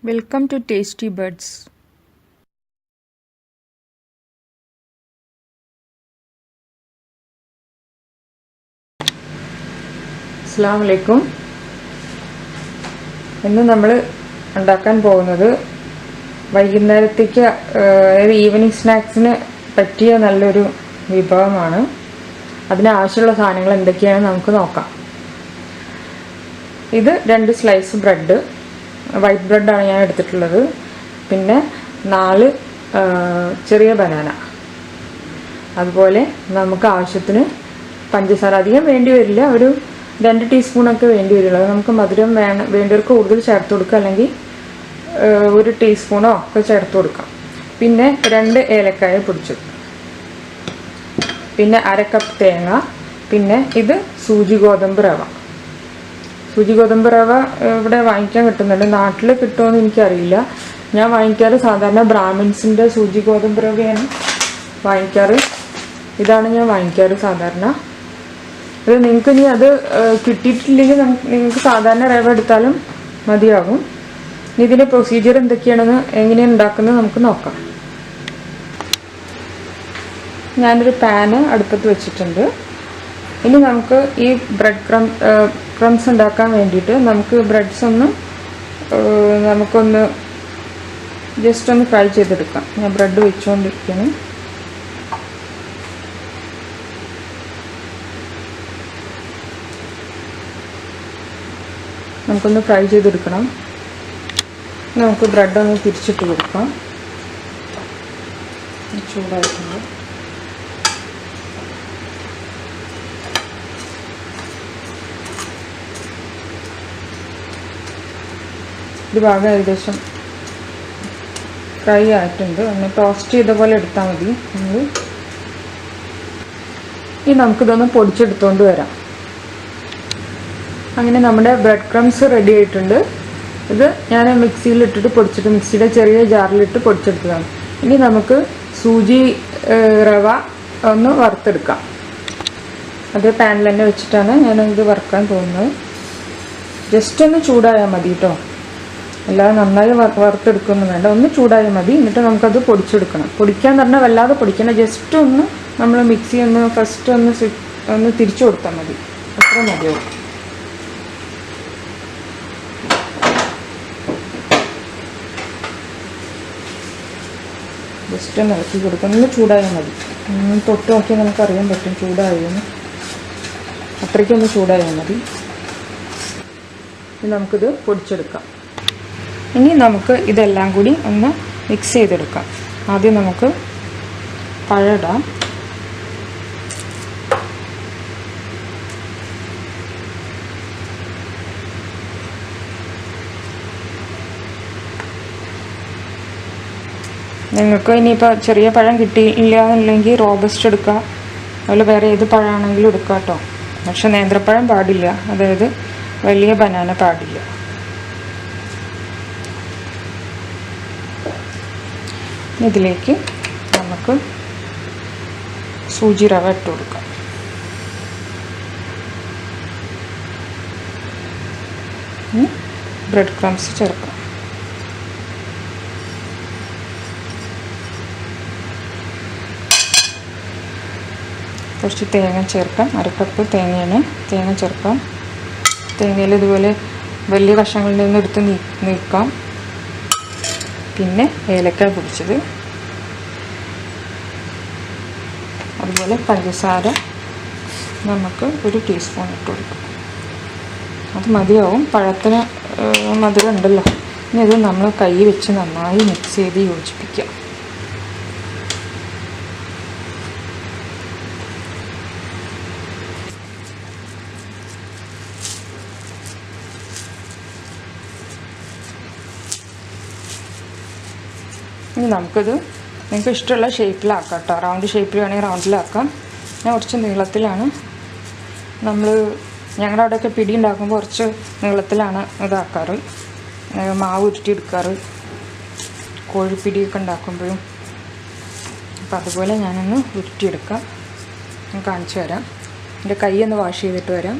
Welcome to Tasty Buds. അസ്സലാമു അലൈക്കും. ഇന്ന് നമ്മൾ ഉണ്ടാക്കാൻ പോകുന്നത് വൈകുന്നേരത്തേക്ക് ഈവനിങ് സ്നാക്സിന് പറ്റിയ നല്ലൊരു വിഭവമാണ്. അതിനാവശ്യമുള്ള സാധനങ്ങൾ എന്തൊക്കെയാണെന്ന് നമുക്ക് നോക്കാം. ഇത് 2 സ്ലൈസ് ബ്രെഡ്, വൈറ്റ് ബ്രെഡാണ് ഞാൻ എടുത്തിട്ടുള്ളത്. പിന്നെ 4 ചെറിയ ബനാന. അതുപോലെ നമുക്ക് ആവശ്യത്തിന് പഞ്ചസാര അധികം വേണ്ടി വരില്ല, ഒരു 2 ടീസ്പൂണൊക്കെ വേണ്ടി വരില്ല. അത് നമുക്ക് മധുരം വേണ്ടവർക്ക് കൂടുതൽ ചേർത്ത് കൊടുക്കുക, അല്ലെങ്കിൽ 1 ടീസ്പൂണോ ഒക്കെ ചേർത്ത് കൊടുക്കാം. പിന്നെ 2 ഏലക്കായ പൊടിച്ചത്, പിന്നെ 1/2 കപ്പ് തേങ്ങ, പിന്നെ ഇത് സൂചി ഗോതമ്പ് റവ. സൂചി ഗോതമ്പ് റവ ഇവിടെ വാങ്ങിക്കാൻ കിട്ടുന്നുണ്ട്, നാട്ടിൽ കിട്ടുമെന്ന് എനിക്കറിയില്ല. ഞാൻ വാങ്ങിക്കാറ് സാധാരണ ബ്രാഹ്മിൻസിൻ്റെ സൂചി ഗോതമ്പ് റവയാണ് വാങ്ങിക്കാറ്. ഇതാണ് ഞാൻ വാങ്ങിക്കാറ് സാധാരണ. ഇത് നിങ്ങൾക്ക് ഇനി അത് കിട്ടിയിട്ടില്ലെങ്കിൽ നിങ്ങൾക്ക് സാധാരണ റവ എടുത്താലും മതിയാകും. ഇനി ഇതിൻ്റെ പ്രൊസീജിയർ എന്തൊക്കെയാണെന്ന് എങ്ങനെയാണ് ഉണ്ടാക്കുന്നത് നമുക്ക് നോക്കാം. ഞാനൊരു പാന് അടുപ്പത്ത് വെച്ചിട്ടുണ്ട്. ഇനി നമുക്ക് ഈ ബ്രെഡ് ക്രംസ് ഉണ്ടാക്കാൻ വേണ്ടിയിട്ട് നമുക്ക് ബ്രെഡ്സ് നമുക്കൊന്ന് ജസ്റ്റ് ഒന്ന് ഫ്രൈ ചെയ്തെടുക്കാം. ഞാൻ ബ്രെഡ് വെച്ചുകൊണ്ടിരിക്കുന്നു. നമുക്കൊന്ന് ഫ്രൈ ചെയ്തെടുക്കണം. നമുക്ക് ബ്രെഡ് ഒന്ന് തിരിച്ചിട്ട് കൊടുക്കാം. ചൂടായിട്ടുണ്ട്. ഇത് ഭാഗം ഏകദേശം ഫ്രൈ ആയിട്ടുണ്ട്. ഒന്ന് ടോസ്റ്റ് ചെയ്ത പോലെ എടുത്താൽ മതി. ഇനി നമുക്കിതൊന്ന് പൊടിച്ചെടുത്തുകൊണ്ട് വരാം. അങ്ങനെ നമ്മുടെ ബ്രെഡ് ക്രംസ് റെഡി ആയിട്ടുണ്ട്. ഇത് ഞാൻ മിക്സിയിലിട്ടിട്ട് പൊടിച്ചിട്ട് മിക്സിയുടെ ചെറിയ ജാറിലിട്ട് പൊടിച്ചെടുത്തതാണ്. ഇനി നമുക്ക് സൂചി റവ ഒന്ന് വറുത്തെടുക്കാം. അതേ പാനിൽ തന്നെ വെച്ചിട്ടാണ് ഞാനിത് വറുക്കാൻ പോകുന്നത്. ജസ്റ്റ് ഒന്ന് ചൂടായാൽ മതി കേട്ടോ, അല്ലാതെ നന്നായി വറുത്തെടുക്കൊന്നും വേണ്ട. ഒന്ന് ചൂടായാൽ മതി. എന്നിട്ട് നമുക്കത് പൊടിച്ചെടുക്കണം. പൊടിക്കാന്ന് പറഞ്ഞാൽ വല്ലാതെ പൊടിക്കണം, ജസ്റ്റ് ഒന്ന് നമ്മൾ മിക്സി ഫസ്റ്റ് ഒന്ന് തിരിച്ചു കൊടുത്താൽ മതി, അത്ര മതിയാവും. ജസ്റ്റ് ഒന്ന് ഇറക്കി കൊടുക്കണം. ഒന്ന് ചൂടായാൽ മതി. തൊട്ട് നോക്കിയാൽ നമുക്കറിയാൻ പറ്റും ചൂടായെന്ന്. അത്രയ്ക്കൊന്ന് ചൂടായാൽ മതി. നമുക്കിത് പൊടിച്ചെടുക്കാം. ഇനി നമുക്ക് ഇതെല്ലാം കൂടി ഒന്ന് മിക്സ് ചെയ്തെടുക്കാം. ആദ്യം നമുക്ക് പഴം ഇടാം. നിങ്ങൾക്ക് ഇനിയിപ്പോൾ ചെറിയ പഴം കിട്ടിയില്ല എന്നുണ്ടെങ്കിൽ റോബസ്റ്റ് എടുക്കുക, അതുപോലെ വേറെ ഏത് പഴമാണെങ്കിലും എടുക്കുക കേട്ടോ. പക്ഷെ നേന്ത്രപ്പഴം പാടില്ല, അതായത് വലിയ ബനാന പാടില്ല. ഇതിലേക്ക് നമുക്ക് സൂചി റവ ഇട്ട് കൊടുക്കാം. ബ്രെഡ് ക്രംസ് ചേർക്കാം. കുറച്ച് തേങ്ങ ചേർക്കാം. 1/2 കപ്പ് തേങ്ങയാണ്. തേങ്ങ ചേർക്കാം. തേങ്ങയിൽ ഇതുപോലെ വലിയ കഷ്ണങ്ങളിൽ നിന്ന് എടുത്ത് നീക്കാം. പിന്നെ ഏലക്കായ പൊടിച്ചത്, അതുപോലെ പഞ്ചസാര നമുക്ക് 1 ടീസ്പൂൺ ഇട്ട് കൊടുക്കാം. അത് മതിയാവും, പഴത്തിന് മധുരം ഉണ്ടല്ലോ. ഇനി ഇത് നമ്മൾ കൈ വെച്ച് നന്നായി മിക്സ് ചെയ്ത് യോജിപ്പിക്കാം. ഇനി നമുക്കിത് നിങ്ങൾക്ക് ഇഷ്ടമുള്ള ഷേപ്പിലാക്കാം കേട്ടോ. റൗണ്ട് ഷേപ്പിൽ വേണമെങ്കിൽ റൗണ്ടിലാക്കാം. ഞാൻ കുറച്ച് നീളത്തിലാണ്, ഞങ്ങളുടെ അവിടെയൊക്കെ പിടി ഉണ്ടാക്കുമ്പോൾ കുറച്ച് നീളത്തിലാണ് ഇതാക്കാറ്, മാവ് ഉരുട്ടിയെടുക്കാറ് കോഴിപ്പിടിയൊക്കെ ഉണ്ടാക്കുമ്പോഴും. അപ്പോൾ അതുപോലെ ഞാനൊന്ന് ഉരുട്ടിയെടുക്കാം. ഞാൻ കാണിച്ചു തരാം. എൻ്റെ കൈ ഒന്ന് വാഷ് ചെയ്തിട്ട് വരാം.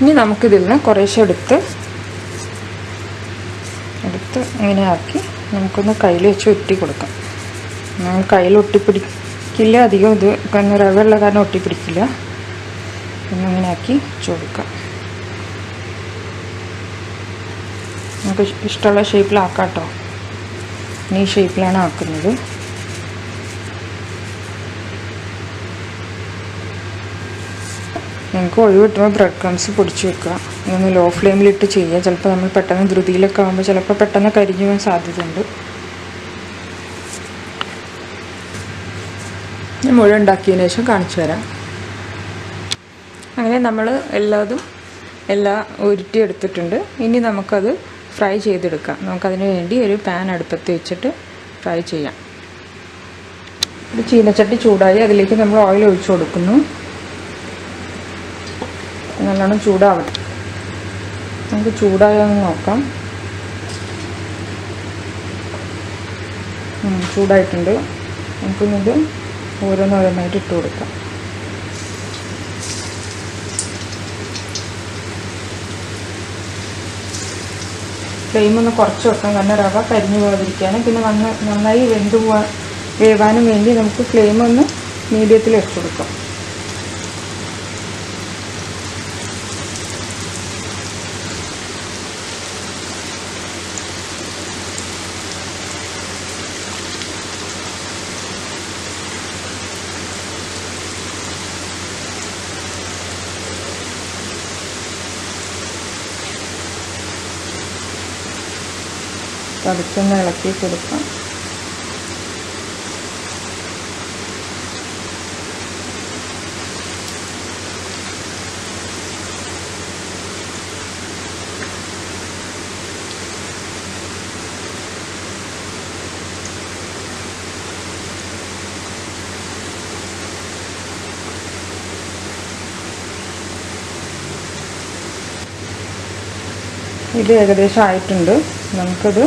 ഇനി നമുക്കിതിൽ നിന്ന് കുറേശ്ശെ എടുത്ത് ഇത് ഇങ്ങനെ ആക്കി നമുക്കൊന്ന് കയ്യിൽ വെച്ച് ഒട്ടി കൊടുക്കാം. കയ്യിൽ ഒട്ടിപ്പിടിക്കില്ല, അധികം ഇത് കാരണം റവ ഉള്ള കാരണം ഒട്ടിപ്പിടിക്കില്ല. ഇങ്ങനെ ആക്കി വെച്ച് കൊടുക്കാം. നമുക്ക് ഇഷ്ടമുള്ള ഷേപ്പിലാക്കാം കേട്ടോ. ഈ ഷേപ്പിലാണ് ആക്കുന്നത്. നമുക്ക് ഒഴിവ് കിട്ടുമ്പോൾ ബ്രെഡ് ക്രംസ് പൊടിച്ച് വെക്കുക. ഇതൊന്ന് ലോ ഫ്ലെയിമിലിട്ട് ചെയ്യുക. ചിലപ്പോൾ നമ്മൾ പെട്ടെന്ന് ധൃതിയിലൊക്കെ ആകുമ്പോൾ ചിലപ്പോൾ പെട്ടെന്ന് കരിഞ്ഞു പോകാൻ സാധ്യതയുണ്ട്. ഞാൻ മുഴുവൻ ഉണ്ടാക്കിയതിന് ശേഷം കാണിച്ചു തരാം. അങ്ങനെ നമ്മൾ എല്ലാം ഉരുട്ടിയെടുത്തിട്ടുണ്ട്. ഇനി നമുക്കത് ഫ്രൈ ചെയ്തെടുക്കാം. നമുക്കതിന് വേണ്ടി ഒരു പാൻ അടുപ്പത്ത് വെച്ചിട്ട് ഫ്രൈ ചെയ്യാം. ഒരു ചീനച്ചട്ടി ചൂടായി അതിലേക്ക് നമ്മൾ ഓയിൽ ഒഴിച്ചു കൊടുക്കുന്നു. നല്ലോണം ചൂടാവട്ടെ. നമുക്ക് ചൂടായൊന്ന് നോക്കാം. ചൂടായിട്ടുണ്ട്. നമുക്കിത് ഓരോന്നോരോന്നായിട്ട് ഇട്ട് കൊടുക്കാം. ഫ്ലെയിം ഒന്ന് കുറച്ച് വെക്കാം, കാരണം റവ കരിഞ്ഞു പോകാതിരിക്കാനും പിന്നെ നന്നായി വേവാനും വേണ്ടി നമുക്ക് ഫ്ലെയിം ഒന്ന് മീഡിയത്തിൽ വെച്ച് കൊടുക്കാം. പതുക്കൊന്ന് ഇളക്കി കൊടുക്കാം. ഇത് ഏകദേശം ആയിട്ടുണ്ട്. നമുക്കത്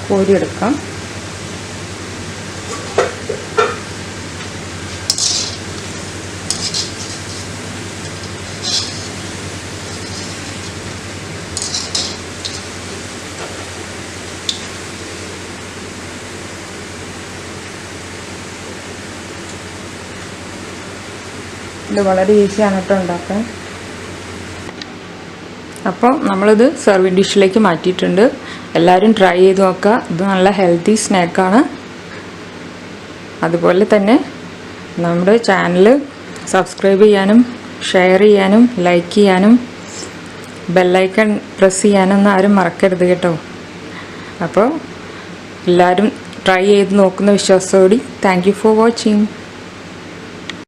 കോരിയെടുക്കാം. ഇത് വളരെ ഈസിയാണ് കേട്ടോ ഉണ്ടാക്കാൻ. അപ്പോൾ നമ്മളിത് സെർവിങ് ഡിഷിലേക്ക് മാറ്റിയിട്ടുണ്ട്. എല്ലാവരും ട്രൈ ചെയ്ത് നോക്കുക. ഇത് നല്ല ഹെൽത്തി സ്നാക്കാണ്. അതുപോലെ തന്നെ നമ്മുടെ ചാനൽ സബ്സ്ക്രൈബ് ചെയ്യാനും ഷെയർ ചെയ്യാനും ലൈക്ക് ചെയ്യാനും ബെല്ലൈക്കൺ പ്രസ് ചെയ്യാനൊന്നും ആരും മറക്കരുത് കേട്ടോ. അപ്പോൾ എല്ലാവരും ട്രൈ ചെയ്ത് നോക്കുന്ന വിശ്വാസത്തോടെ താങ്ക് യു ഫോർ വാച്ചിങ്.